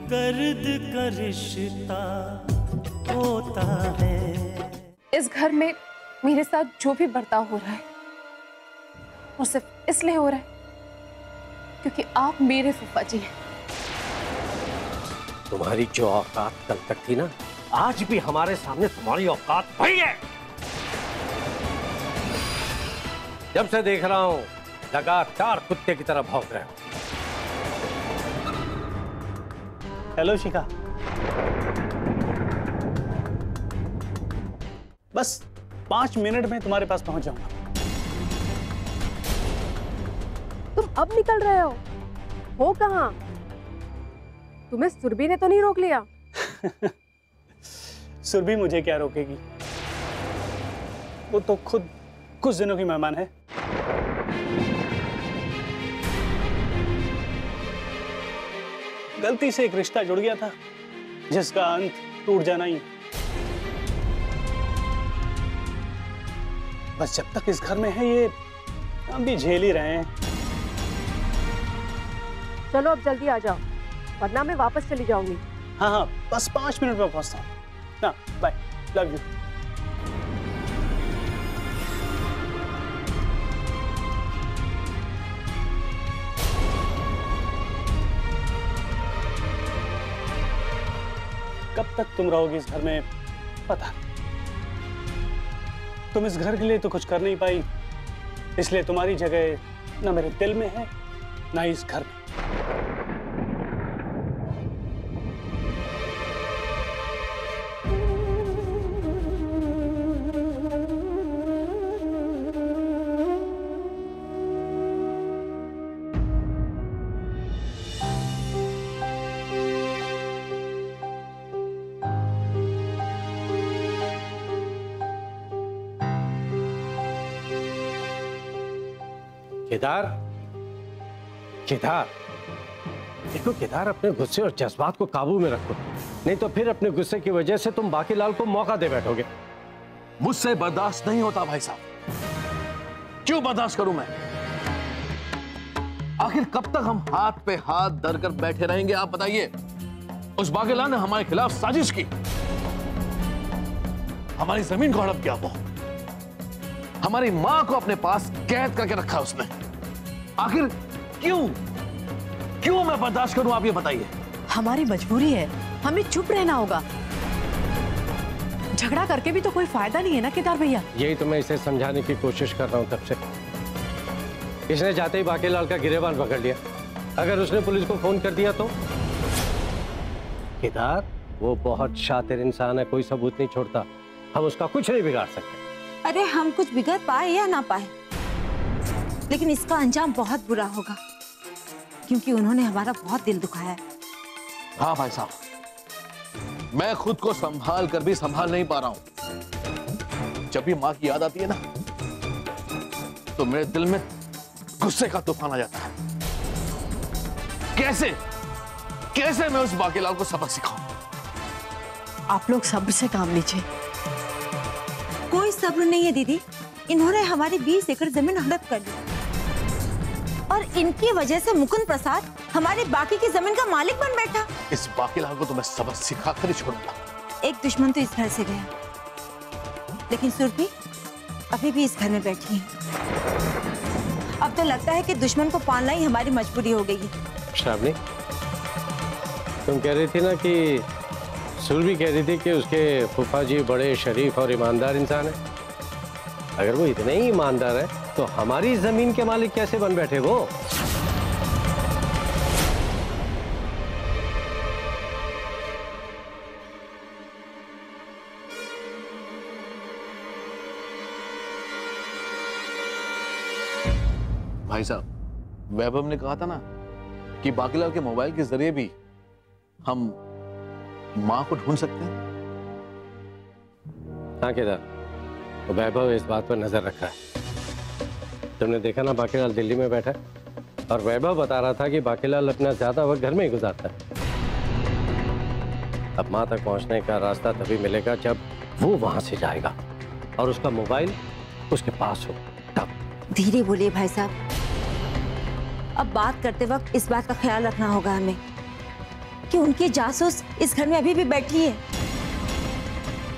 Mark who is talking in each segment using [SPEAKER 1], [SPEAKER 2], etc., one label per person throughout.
[SPEAKER 1] दर्द का रिश्ता होता है।
[SPEAKER 2] इस घर में मेरे साथ जो भी बर्ताव हो रहा है वो सिर्फ इसलिए हो रहा है क्योंकि आप मेरे फूफा जी हैं।
[SPEAKER 3] तुम्हारी जो औकात कल तक थी ना, आज भी हमारे सामने तुम्हारी औकात वही है। जब से देख रहा हूं लगातार कुत्ते की तरह भौंक रहे हो।
[SPEAKER 4] हेलो शिखा, बस 5 मिनट में तुम्हारे पास पहुंच जाऊंगा।
[SPEAKER 5] तुम अब निकल रहे हो कहाँ? तुम्हें सुरभि ने तो नहीं रोक लिया?
[SPEAKER 4] सुरभि मुझे क्या रोकेगी, वो तो खुद कुछ दिनों की मेहमान है। गलती से एक रिश्ता जुड़ गया था जिसका अंत टूट जाना ही। बस जब तक इस घर में है ये हम भी झेल ही रहे हैं।
[SPEAKER 5] चलो अब जल्दी आ जाओ वरना मैं वापस चली जाऊंगी।
[SPEAKER 4] हाँ हाँ, बस 5 मिनट में पहुंचता हूँ ना। Bye, love you. कब तक तुम रहोगी इस घर में पता नहीं। तुम इस घर के लिए तो कुछ कर नहीं पाई, इसलिए तुम्हारी जगह ना मेरे दिल में है ना इस घर में।
[SPEAKER 3] केदार, केदार, देखो केदार, अपने गुस्से और जज्बात को काबू में रखो, नहीं तो फिर अपने गुस्से की वजह से तुम बाकीलाल को मौका दे बैठोगे।
[SPEAKER 6] मुझसे बर्दाश्त नहीं होता भाई साहब, क्यों बर्दाश्त करूं मैं? आखिर कब तक हम हाथ पे हाथ धर कर बैठे रहेंगे, आप बताइए। उस बाकीलाल ने हमारे खिलाफ साजिश की, हमारी जमीन को हड़प किया, वो हमारी मां को अपने पास कैद करके रखा उसने। आखिर क्यों मैं बर्दाश्त करूं, आप ये बताइए।
[SPEAKER 7] हमारी मजबूरी है, हमें चुप रहना होगा। झगड़ा करके भी तो कोई फायदा नहीं है ना केदार भैया।
[SPEAKER 3] यही तो मैं इसे समझाने की कोशिश कर रहा हूं तब से। इसने जाते ही बाकीलाल का गिरेबान पकड़ लिया। अगर उसने पुलिस को फोन कर दिया तो? केदार, वो बहुत शातिर इंसान है, कोई सबूत नहीं छोड़ता, हम उसका कुछ नहीं बिगाड़ सकते।
[SPEAKER 8] अरे हम कुछ बिगड़ पाए या ना पाए, लेकिन इसका अंजाम बहुत बुरा होगा क्योंकि उन्होंने हमारा बहुत दिल दुखाया है।
[SPEAKER 6] हाँ भाई साहब, मैं खुद को संभाल कर भी संभाल नहीं पा रहा हूं। जब भी मां की याद आती है ना तो मेरे दिल में गुस्से का तूफान आ जाता है। कैसे मैं उस बाकीलाल को सबक सिखाऊं?
[SPEAKER 7] आप लोग सब्र से काम लीजिए।
[SPEAKER 8] कोई सब्र नहीं है दीदी, इन्होंने हमारी 20 एकड़ जमीन हड़प कर ली और इनकी वजह से मुकुंद प्रसाद हमारे बाकी की जमीन का मालिक बन बैठा।
[SPEAKER 6] इस बाकीलाल को तो मैं सबक सिखा कर ही छोड़ूंगा।
[SPEAKER 8] एक दुश्मन तो इस घर से गया, लेकिन सुरभि अभी भी इस घर में बैठी है। अब तो लगता है कि दुश्मन को पालना ही हमारी मजबूरी हो गई है।
[SPEAKER 3] श्रावणी, तुम कह रही थी ना कि सुरभि कह रही थी कि उसके फूफा जी बड़े शरीफ और ईमानदार इंसान है। अगर वो इतने ही ईमानदार है तो हमारी जमीन के मालिक कैसे बन बैठे वो?
[SPEAKER 6] भाई साहब, वैभव ने कहा था ना कि बाकीलाल के मोबाइल के जरिए भी हम मां को ढूंढ सकते हैं।
[SPEAKER 3] हाँ केदार, तो वैभव इस बात पर नजर रखा है। तुमने देखा ना, बाकीलाल दिल्ली में बैठा है और वैभव बता रहा था कि बाकीलाल अपना ज्यादा वक्त घर में ही गुजारता है। अब मां तक पहुंचने का रास्ता तभी मिलेगा जब वो वहां से जाएगा और उसका मोबाइल उसके पास हो तब।
[SPEAKER 8] धीरे बोलिए भाई साहब, अब बात करते वक्त इस बात का ख्याल रखना होगा हमें कि उनकी जासूस इस घर में अभी भी बैठी है,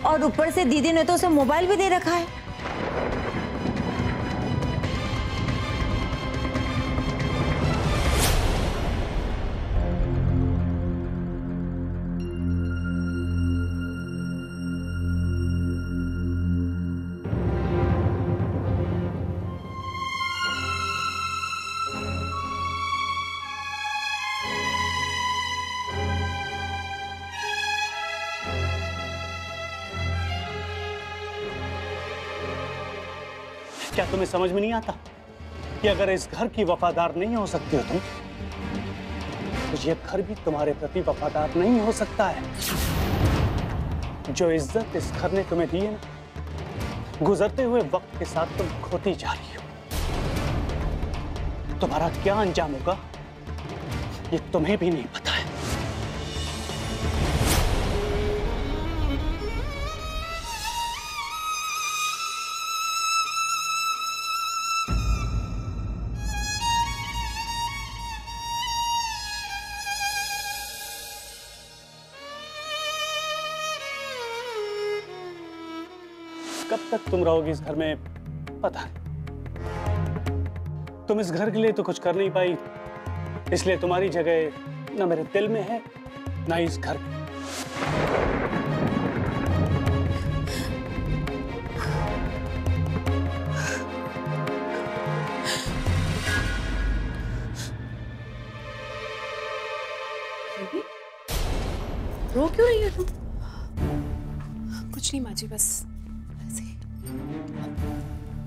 [SPEAKER 8] और ऊपर से दीदी ने तो उसे मोबाइल भी दे रखा है।
[SPEAKER 4] क्या तुम्हें समझ में नहीं आता कि अगर इस घर की वफादार नहीं हो सकती हो तुम, तो ये घर भी तुम्हारे प्रति वफादार नहीं हो सकता है। जो इज्जत इस घर ने तुम्हें दी है ना, गुजरते हुए वक्त के साथ तुम खोती जा रही हो। तुम्हारा क्या अंजाम होगा ये तुम्हें भी नहीं पता है। कब तक तुम रहोगी इस घर में पता नहीं। तुम इस घर के लिए तो कुछ कर नहीं पाई, इसलिए तुम्हारी जगह ना मेरे दिल में है ना इस घर में।
[SPEAKER 5] रो क्यों रही है तुम?
[SPEAKER 2] कुछ नहीं माँ जी, बस ऐसे ही।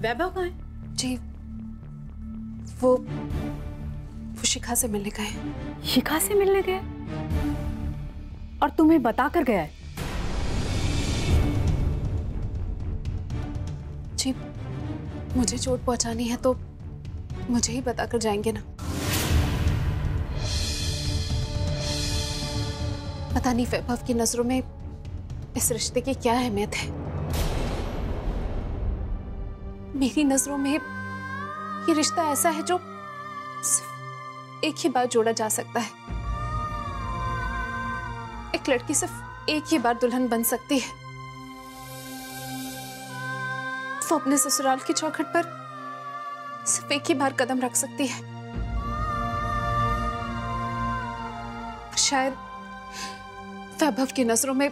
[SPEAKER 5] वैभव कहाँ है?
[SPEAKER 2] जी वो शिखा से मिलने गए।
[SPEAKER 7] शिखा से मिलने गए? और तुम्हें बता कर गया है?
[SPEAKER 2] जी मुझे चोट पहुंचानी है तो मुझे ही बताकर जाएंगे ना। पता नहीं वैभव की नजरों में इस रिश्ते की क्या अहमियत है। मेरी नजरों में ये रिश्ता ऐसा है जो सिर्फ एक ही बार जोड़ा जा सकता है। एक लड़की सिर्फ एक ही बार दुल्हन बन सकती है। वो अपने ससुराल की चौखट पर सिर्फ एक ही बार कदम रख सकती है। शायद वैभव की नजरों में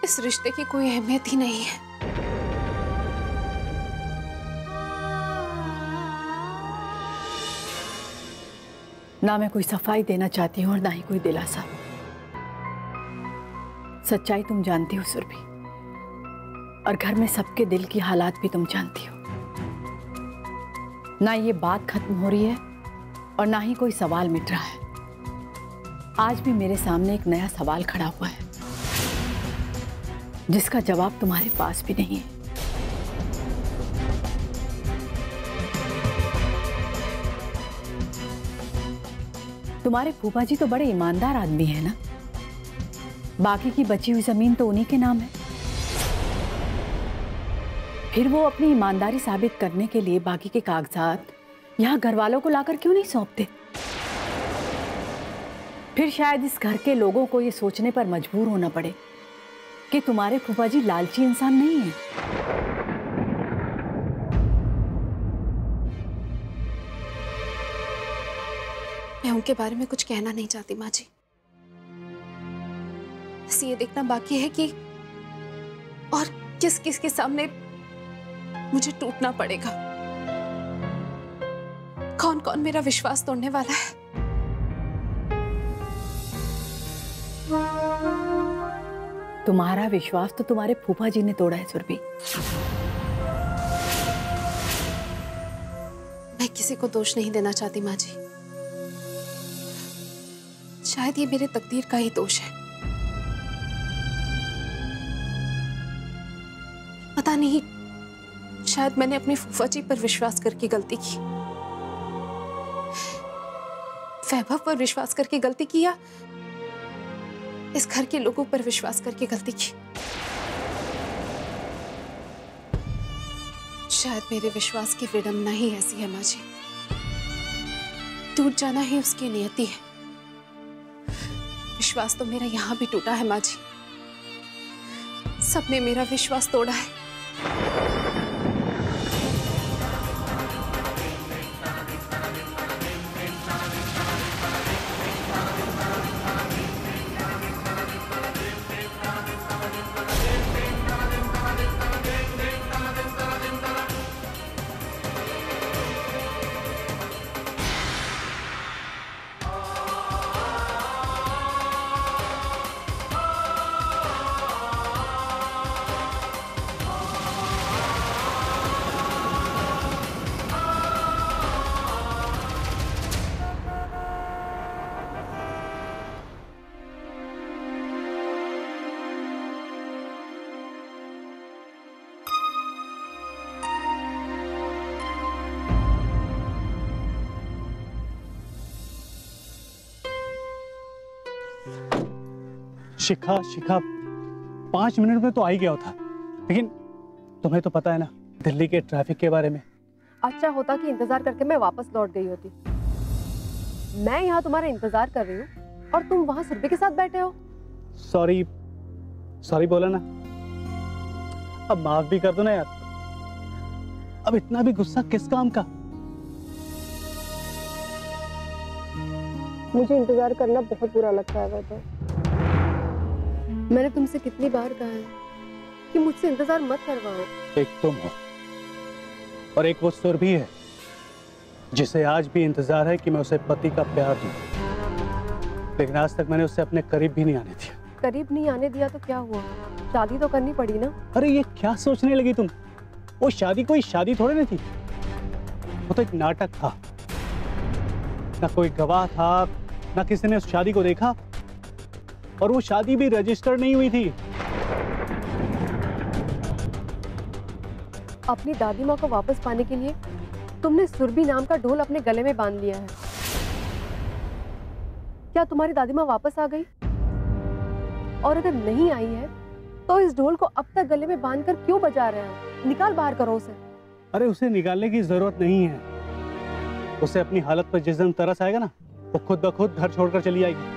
[SPEAKER 2] इस रिश्ते की कोई अहमियत ही नहीं है।
[SPEAKER 7] ना मैं कोई सफाई देना चाहती हूँ और ना ही कोई दिलासा। सच्चाई तुम जानती हो सुरभि, और घर में सबके दिल की हालात भी तुम जानती हो। ना ये बात खत्म हो रही है और ना ही कोई सवाल मिट रहा है। आज भी मेरे सामने एक नया सवाल खड़ा हुआ है जिसका जवाब तुम्हारे पास भी नहीं है। तुम्हारे फूफा जी तो बड़े ईमानदार आदमी है ना। बाकी की बची हुई जमीन तो उन्हीं के नाम है। फिर वो अपनी ईमानदारी साबित करने के लिए बाकी के कागजात यहाँ घर वालों को लाकर क्यों नहीं सौंपते? फिर शायद इस घर के लोगों को ये सोचने पर मजबूर होना पड़े कि तुम्हारे फूफा जी लालची इंसान नहीं है।
[SPEAKER 2] मैं उनके बारे में कुछ कहना नहीं चाहती माँ जी। बस ये देखना बाकी है कि और किस किस के सामने मुझे टूटना पड़ेगा। कौन कौन मेरा विश्वास तोड़ने वाला है।
[SPEAKER 7] तुम्हारा विश्वास तो तुम्हारे फूफा जी ने तोड़ा है सुरभि।
[SPEAKER 2] मैं किसी को दोष नहीं देना चाहती माँ जी। शायद ये मेरे तकदीर का ही दोष है। पता नहीं, शायद मैंने अपने फूफा जी पर विश्वास करके गलती की, वैभव पर विश्वास करके गलती की, या इस घर के लोगों पर विश्वास करके गलती की। शायद मेरे विश्वास की विडंबना ही ऐसी है माँ जी। टूट जाना ही उसकी नियति है। विश्वास तो मेरा यहाँ भी टूटा है माँ जी। सबने मेरा विश्वास तोड़ा है।
[SPEAKER 4] शिखा शिखा 5 मिनट में तो आ ही गया था, लेकिन तुम्हें तो पता है ना दिल्ली के ट्रैफिक के बारे में।
[SPEAKER 5] अच्छा होता कि इंतजार करके मैं वापस लौट गई होती। मैं यहाँ तुम्हारा इंतजार कर रही हूँ और तुम वहां सुरभि के साथ बैठे हो।
[SPEAKER 4] सॉरी सॉरी बोला ना, अब माफ भी कर दो ना यार। अब इतना भी गुस्सा किस काम का?
[SPEAKER 5] मुझे इंतजार करना बहुत बुरा लगता है वैभव। मैंने तुमसे कितनी बार कहा है कि मुझसे इंतजार मत करवाओ।
[SPEAKER 4] एक तुम हो और एक वो सुरभि है जिसे आज भी इंतजार है कि मैं उसे पति का प्यार दूं, लेकिन आज तक मैंने उसे अपने करीब भी नहीं आने दिया।
[SPEAKER 5] करीब नहीं आने दिया तो क्या हुआ? शादी तो करनी पड़ी ना।
[SPEAKER 4] अरे ये क्या सोचने लगी तुम? वो शादी कोई शादी थोड़ी नहीं थी, वो तो एक नाटक था। ना कोई गवाह था, ना किसी ने उस शादी को देखा, और वो शादी भी रजिस्टर नहीं हुई थी।
[SPEAKER 5] अपनी दादी माँ को वापस पाने के लिए तुमने सुरभि नाम का ढोल अपने गले में बांध लिया है। क्या तुम्हारी दादी माँ वापस आ गई? और अगर नहीं आई है तो इस ढोल को अब तक गले में बांधकर क्यों बजा रहे हो? निकाल बाहर करो उसे।
[SPEAKER 4] अरे उसे निकालने की जरूरत नहीं है। उसे अपनी हालत पर जिस दिन तरस आएगा ना, वो खुद ब खुद घर छोड़कर चली आएगी,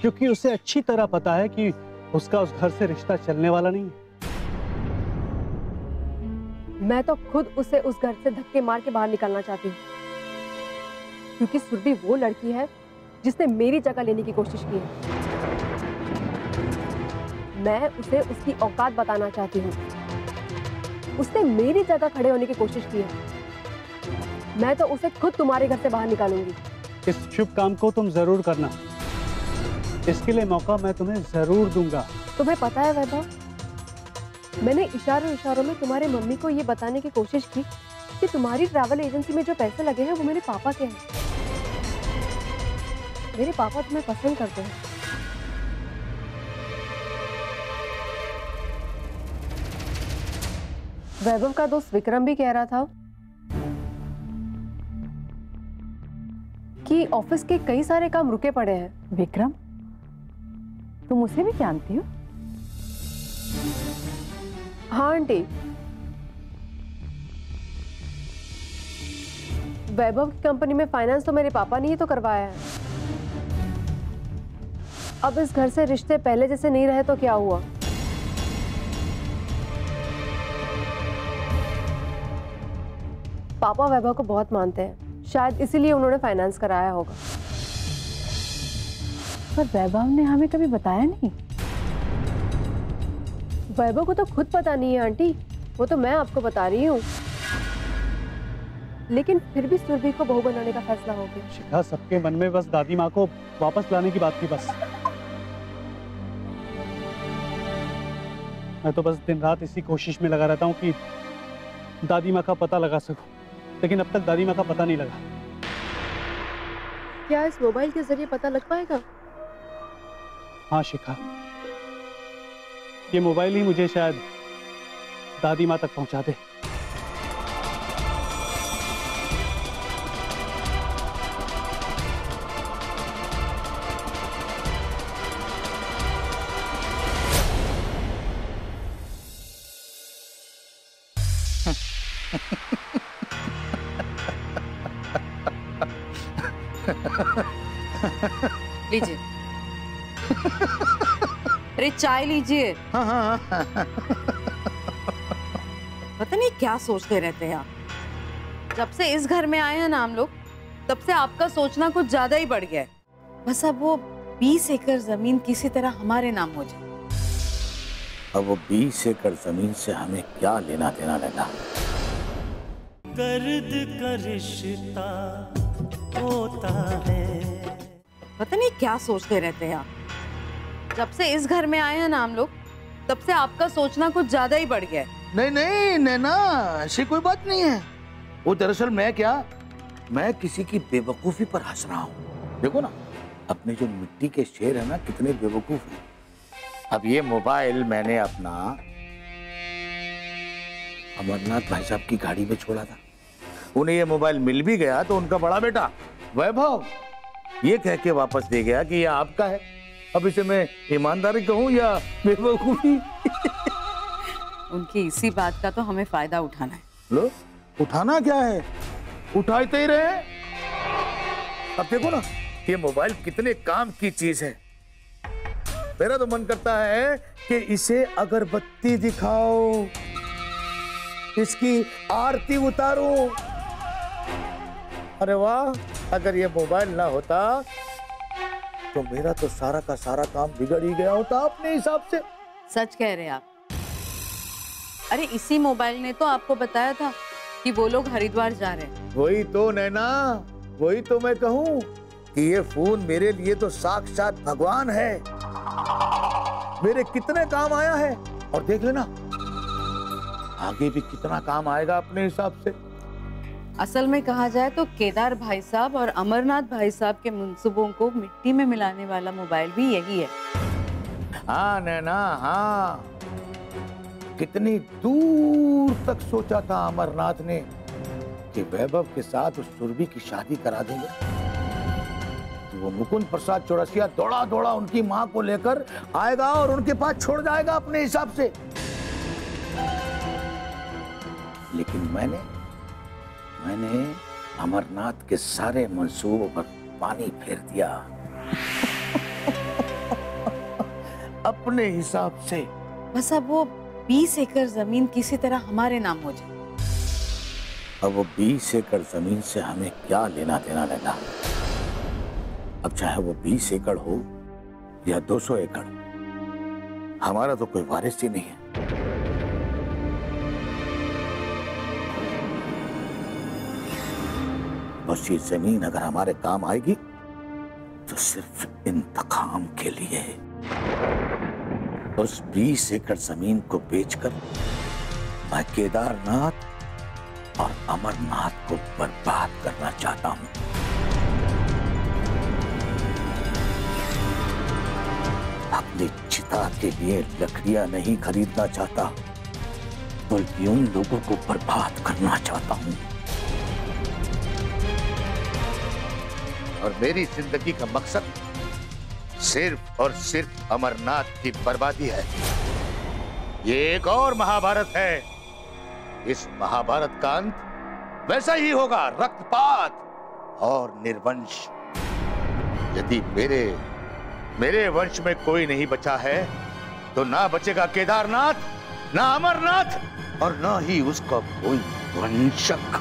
[SPEAKER 4] क्योंकि उसे अच्छी तरह पता है कि उसका उस घर से रिश्ता चलने वाला नहीं है।
[SPEAKER 5] मैं तो खुद उसे उस घर से धक्के मार के बाहर निकालना चाहती हूँ, क्योंकि सुरभि वो लड़की है जिसने मेरी जगह लेने की कोशिश की है। मैं उसे उसकी औकात बताना चाहती हूँ। उसने मेरी जगह खड़े होने की कोशिश की है। मैं तो उसे खुद तुम्हारे घर से बाहर निकालूंगी।
[SPEAKER 4] इस शुभ काम को तुम जरूर करना, इसके लिए मौका मैं तुम्हें जरूर दूंगा।
[SPEAKER 5] तुम्हें पता है वैभव, मैंने इशारों में तुम्हारे मम्मी को ये बताने की कोशिश की कि तुम्हारी ट्रैवल एजेंसी में जो पैसे लगे हैं वो मेरे पापा के हैं। मेरे पापा तुम्हें पसंद करते हैं। वैभव का दोस्त विक्रम भी कह रहा था कि ऑफिस के कई सारे काम रुके पड़े हैं।
[SPEAKER 7] विक्रम, तुम उसे भी जानती हो?
[SPEAKER 5] हाँ आंटी, वैभव की कंपनी में फाइनेंस तो मेरे पापा ने ही तो करवाया है। अब इस घर से रिश्ते पहले जैसे नहीं रहे तो क्या हुआ? पापा वैभव को बहुत मानते हैं, शायद इसीलिए उन्होंने फाइनेंस कराया होगा।
[SPEAKER 7] पर वैभव ने हमें कभी बताया नहीं।
[SPEAKER 5] वैभव को तो खुद पता नहीं है आंटी, वो तो मैं आपको बता रही हूँ। लेकिन फिर भी सुरभि को बहू बनाने का फैसला हो गया।
[SPEAKER 4] शिखा, सबके मन में बस दादी माँ को वापस लाने की बात थी बस। मैं तो बस दिन रात इसी कोशिश में लगा रहता हूँ कि दादी माँ का पता लगा सकूं, लेकिन अब तक दादी माँ का पता नहीं लगा।
[SPEAKER 5] क्या इस मोबाइल के जरिए पता लग पाएगा?
[SPEAKER 4] हाँ शिखा, ये मोबाइल ही मुझे शायद दादी माँ तक पहुंचा दे।
[SPEAKER 9] लीजिए, अरे चाय लीजिए।
[SPEAKER 6] हाँ हाँ हाँ।
[SPEAKER 9] पता नहीं क्या सोचते रहते हैं आप। जब से इस घर में आए हैं ना हम लोग, तब से आपका सोचना कुछ ज्यादा ही बढ़ गया है। बस अब वो 20 एकड़ जमीन किसी तरह हमारे नाम हो जाए।
[SPEAKER 10] अब वो 20 एकड़ जमीन से हमें क्या लेना देना लेना।
[SPEAKER 1] दर्द का रिश्ता होता है।
[SPEAKER 9] पता नहीं क्या सोचते रहते हैं आप। जब से इस घर में आए हैं ना हम लोग, तब से आपका सोचना कुछ ज्यादा ही बढ़ गया है।
[SPEAKER 6] नहीं नहीं नैना, ऐसी कोई बात नहीं है। वो दरअसल मैं किसी की बेवकूफी पर हंस रहा हूँ। देखो ना, अपने जो मिट्टी के शेर है ना, कितने बेवकूफ हैं।
[SPEAKER 10] अब ये मोबाइल मैंने अपना अमरनाथ भाई साहब की गाड़ी में छोड़ा था।
[SPEAKER 6] उन्हें ये मोबाइल मिल भी गया तो उनका बड़ा बेटा वैभव ये कह के वापस दे गया कि ये आपका है। अब इसे मैं ईमानदारी कहूँ या बेवकूफी?
[SPEAKER 9] उनकी इसी बात का तो हमें फायदा उठाना है।
[SPEAKER 6] लो, उठाना क्या है, उठाते ही रहे। अब देखो ना, ये मोबाइल कितने काम की चीज है। मेरा तो मन करता है कि इसे अगरबत्ती दिखाओ, इसकी आरती उतारो। अरे वाह, अगर ये मोबाइल ना होता तो मेरा तो सारा का सारा काम बिगड़ ही गया होता अपने हिसाब से।
[SPEAKER 9] सच कह रहे हैं आप। अरे इसी मोबाइल ने तो आपको बताया था कि वो लोग हरिद्वार जा रहे हैं।
[SPEAKER 6] वही तो नैना, वही तो मैं कहूँ कि ये फोन मेरे लिए तो साक्षात भगवान है। मेरे कितने काम आया है, और देख लेना आगे भी कितना काम आएगा अपने हिसाब से।
[SPEAKER 9] असल में कहा जाए तो केदार भाई साहब और अमरनाथ भाई साहब के मुंसूबों को मिट्टी में मिलाने वाला मोबाइल भी यही है।
[SPEAKER 6] हाँ नैना, हाँ। कितनी दूर तक सोचा था अमरनाथ ने कि वैभव के साथ उस सुरभि की शादी करा देंगे। तो वो मुकुंद प्रसाद चौरसिया दौड़ा दौड़ा उनकी मां को लेकर आएगा और उनके पास छोड़ जाएगा अपने हिसाब से।
[SPEAKER 10] लेकिन मैंने अमरनाथ के सारे मंसूबों पर पानी फेर दिया
[SPEAKER 6] अपने हिसाब से।
[SPEAKER 9] बस अब वो 20 एकड़ जमीन किसी तरह हमारे नाम हो जाए।
[SPEAKER 10] अब वो 20 एकड़ जमीन से हमें क्या लेना देना लेना। अब चाहे वो 20 एकड़ हो या 200 एकड़, हमारा तो कोई वारिस ही नहीं है। बस ये जमीन अगर हमारे काम आएगी तो सिर्फ इंतकाम के लिए। उस 20 एकड़ जमीन को बेचकर मैं केदारनाथ और अमरनाथ को बर्बाद करना चाहता हूं। अपनी चिता के लिए लकड़ियां नहीं खरीदना चाहता, बल्कि उन लोगों को बर्बाद करना चाहता हूं।
[SPEAKER 6] और मेरी जिंदगी का मकसद सिर्फ और सिर्फ अमरनाथ की बर्बादी है। ये एक और महाभारत है। इस महाभारत का अंत वैसा ही होगा, रक्तपात और निर्वंश। यदि मेरे वंश में कोई नहीं बचा है तो ना बचेगा केदारनाथ, ना अमरनाथ, और ना ही उसका कोई वंशक।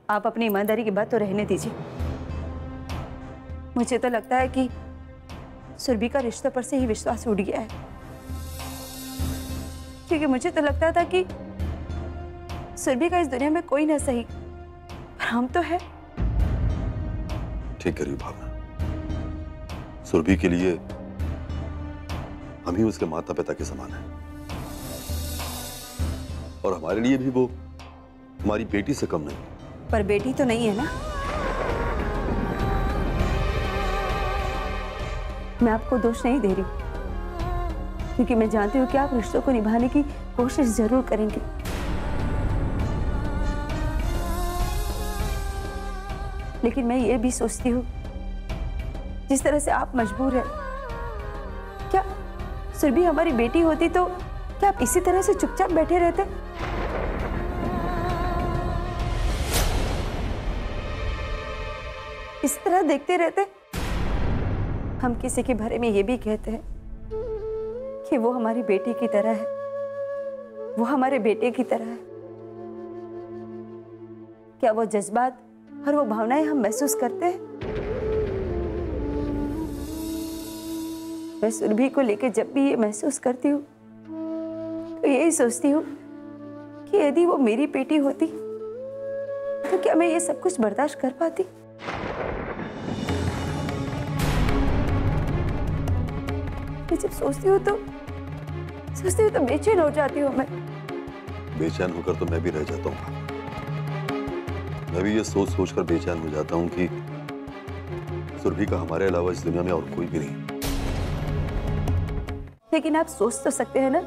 [SPEAKER 8] आप अपनी ईमानदारी की बात तो रहने दीजिए। मुझे तो लगता है कि सुरभि का रिश्तों पर से ही विश्वास उड़ गया है, क्योंकि मुझे तो लगता था कि सुरभि का इस दुनिया में कोई ना सही, पर हम तो है।
[SPEAKER 11] ठीक कह रही हो भावना। सुरभि के लिए हम ही उसके माता पिता के समान हैं, और हमारे लिए भी वो हमारी बेटी से कम नहीं।
[SPEAKER 8] पर बेटी तो नहीं है ना।
[SPEAKER 12] मैं आपको दोष नहीं दे रही हूँ, क्योंकि मैं जानती हूँ कि आप रिश्तों को निभाने की कोशिश जरूर करेंगे। लेकिन मैं ये भी सोचती हूँ, जिस तरह से आप मजबूर हैं, क्या सुरभि हमारी बेटी होती तो क्या आप इसी तरह से चुपचाप बैठे रहते? इस तरह देखते रहते? हम किसी के बारे में ये भी कहते हैं कि वो हमारी बेटी की तरह है, वो हमारे बेटे की तरह है। क्या वो जज्बात और वो भावनाएं हम महसूस करते हैं? मैं सुरभि को लेकर जब भी ये महसूस करती हूँ तो यही सोचती हूँ कि यदि वो मेरी बेटी होती तो क्या मैं ये सब कुछ बर्दाश्त कर पाती? मैं जब सोचती हूँ तो बेचैन हो जाती हूँ। मैं
[SPEAKER 11] बेचैन होकर तो मैं भी रह जाता हूँ। मैं भी ये सोच सोच कर बेचैन हो जाता हूँ कि सुरभि का हमारे अलावा इस दुनिया में और कोई भी नहीं।
[SPEAKER 12] लेकिन आप सोच तो सकते हैं ना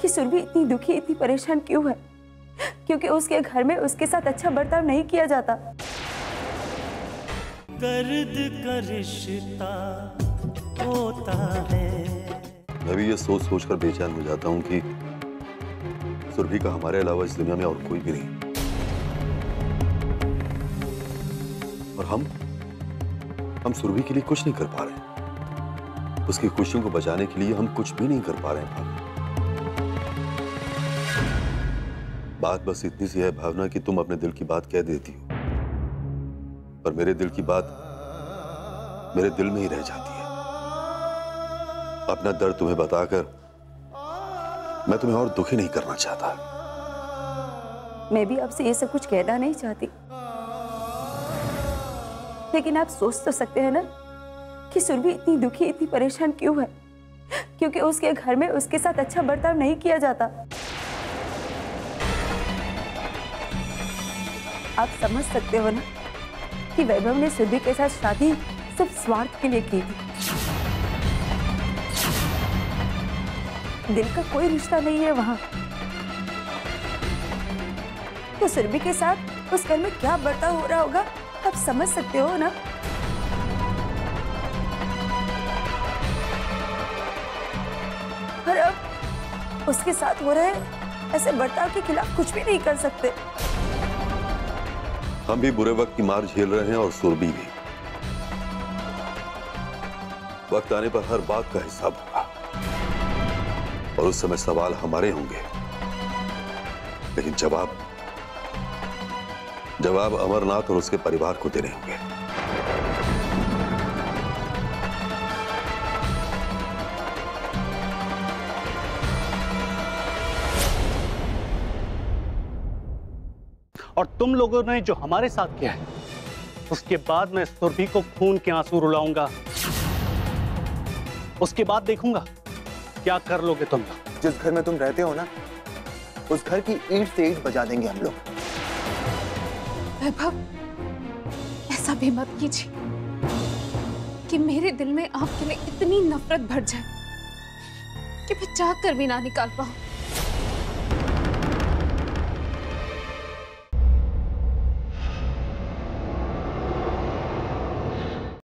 [SPEAKER 12] कि सुरभि इतनी दुखी, इतनी परेशान क्यों है? क्योंकि उसके घर में उसके साथ अच्छा बर्ताव नहीं किया जाता।
[SPEAKER 1] दर्द का रिश्ता होता है।
[SPEAKER 11] मैं भी ये सोच सोच कर बेचैन हो जाता हूँ कि सुरभि का हमारे अलावा इस दुनिया में और कोई भी नहीं। और हम सुरभि के लिए कुछ नहीं कर पा रहे। उसकी खुशियों को बचाने के लिए हम कुछ भी नहीं कर पा रहे हैं भावना। बात बस इतनी सी है भावना कि तुम अपने दिल की बात कह देती हो, पर मेरे दिल की बात मेरे दिल में ही रह जाती है। अपना दर्द तुम्हें बताकर मैं तुम्हें और दुखी नहीं करना चाहता।
[SPEAKER 12] मैं भी आपसे ये सब कुछ कहना नहीं चाहती, लेकिन आप सोच तो सकते हैं ना कि सुरभि इतनी दुखी, इतनी परेशान क्यों है? क्योंकि उसके घर में उसके साथ अच्छा बर्ताव नहीं किया जाता। आप समझ सकते हो ना कि वैभव ने सुरभि के साथ शादी सिर्फ स्वार्थ के लिए की थी। दिल का कोई रिश्ता नहीं है वहां। तो सुरभि के साथ उस घर में क्या बर्ताव हो रहा होगा, आप समझ सकते हो ना? और अब उसके साथ हो रहे ऐसे बर्ताव के खिलाफ कुछ भी नहीं कर सकते।
[SPEAKER 11] हम भी बुरे वक्त की मार झेल रहे हैं और सुरभि भी। वक्त आने पर हर बात का हिसाब होगा और उस समय सवाल हमारे होंगे, लेकिन जवाब अमरनाथ और उसके परिवार को देने होंगे।
[SPEAKER 4] और तुम लोगों ने जो हमारे साथ किया है, उसके बाद मैं सुरभि को खून के आंसू रुलाऊंगा। उसके बाद देखूंगा क्या कर लोगे तुम लोग।
[SPEAKER 13] जिस घर में तुम रहते हो ना, उस घर की ईंट से ईंट बजा देंगे हम लोग।
[SPEAKER 2] वैभव, ऐसा भी मत कीजिए कि मेरे दिल में आपके लिए इतनी नफरत भर जाए कि मैं चाह कर भी ना निकाल पाऊं।